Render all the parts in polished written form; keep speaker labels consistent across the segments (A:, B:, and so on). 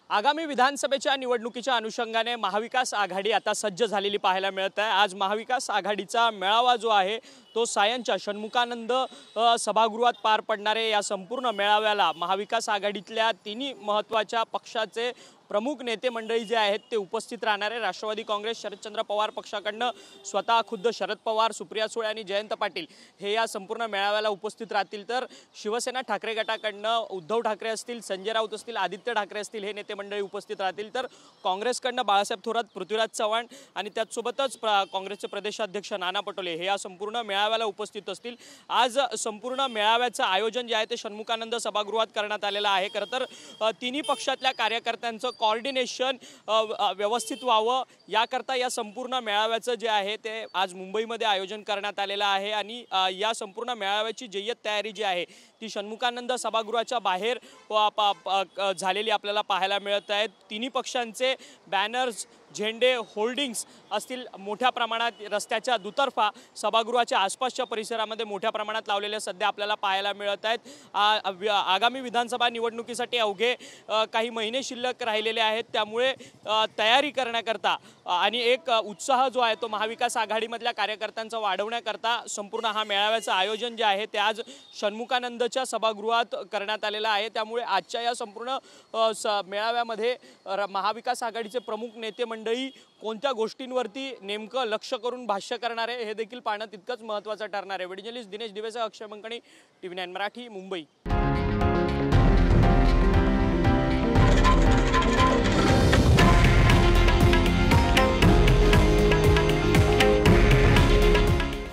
A: आगामी विधानसभेच्या निवडणुकीच्या अनुषंगाने महाविकास आघाडी आता सज्ज झालेली पाहायला मिळत आहे। आज महाविकास आघाडीचा मेळावा जो आहे तो सायंच्या षण्मुखानंद सभागृहात पार पडणारे या संपूर्ण मेळाव्याला महाविकास आघाडीतल्या तिन्ही महत्त्वाच्या पक्षाचे प्रमुख नेते मंडळी जे आहेत ते उपस्थित राहणार आहे। राष्ट्रवादी काँग्रेस शरदचंद्र पवार पक्षाकडनं स्वतः खुद्द शरद पवार, सुप्रिया सुळे आणि जयंत पाटील हे या संपूर्ण मेळाव्याला उपस्थित राहतील। तर शिवसेना ठाकरे गटाकडनं उद्धव ठाकरे असतील, संजय राऊत असतील, आदित्य ठाकरे असतील हे नेते मंडळी उपस्थित राहतील। तर काँग्रेसकडनं बाळासाहेब थोरात, पृथ्वीराज चव्हाण आणि त्याचसोबतच काँग्रेसचे प्रदेशाध्यक्ष नाना पटोले हे या संपूर्ण मेळाव्याला उपस्थित असतील। आज संपूर्ण मेळाव्याचं आयोजन जे आहे ते षण्मुखानंद सभागृहात करण्यात आलेलं आहे। खरं तर तिन्ही पक्षातल्या कार्यकर्त्यांचं कोऑर्डिनेशन व्यवस्थित व्हावं याकरता या संपूर्ण मेळाव्याचं जे आहे ते आज मुंबईमध्ये आयोजन करण्यात आलेलं आहे आणि या संपूर्ण मेळाव्याची जय्यत तयारी जी आहे ती षण्मुखानंद सभागृहाच्या बाहेर झालेली आपल्याला पाहायला मिळत आहेत। तिन्ही पक्षांचे बॅनर्स, झेंडे, होल्डिंग्स असतील मोठ्या प्रमाणात रस्त्याच्या दुतर्फा सभागृहाच्या आसपासच्या परिसरामध्ये मोठ्या प्रमाणात लावलेले सध्या आपल्याला पाहायला मिळत आहेत। आगामी विधानसभा निवडणुकीसाठी अवघे काही महिने शिल्लक राहिलेले आहेत, त्यामुळे तयारी करण्याकरता आणि एक उत्साह जो आहे तो महाविकास आघाडीमधल्या कार्यकर्त्यांचा वाढवण्याकरता संपूर्ण हा मेळाव्याचं आयोजन जे आहे ते आज षण्मुखानंदच्या सभागृहात करण्यात आलेलं आहे। त्यामुळे आजच्या या संपूर्ण मेळाव्यामध्ये महाविकास आघाडीचे प्रमुख नेते मंडळी कोणत्या गोष्टींवरती नेमकं लक्ष करून भाष्य करणार आहे हे देखील पाहणं तितकंच महत्त्वाचं ठरणार आहे। व्हिडिओ जर्नलिस्ट दिनेश दिवेसह अक्षय मंकणी, TV9 मराठी, मुंबई।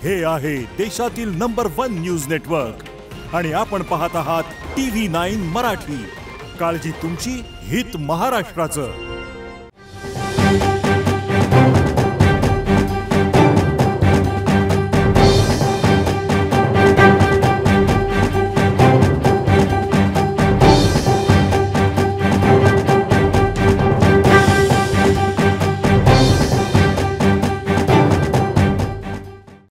B: हे आहे देशातील नंबर 1 न्यूज नेटवर्क आणि आपण पाहत आहात TV9 मराठी। काळजी तुमची, हित महाराष्ट्राचं।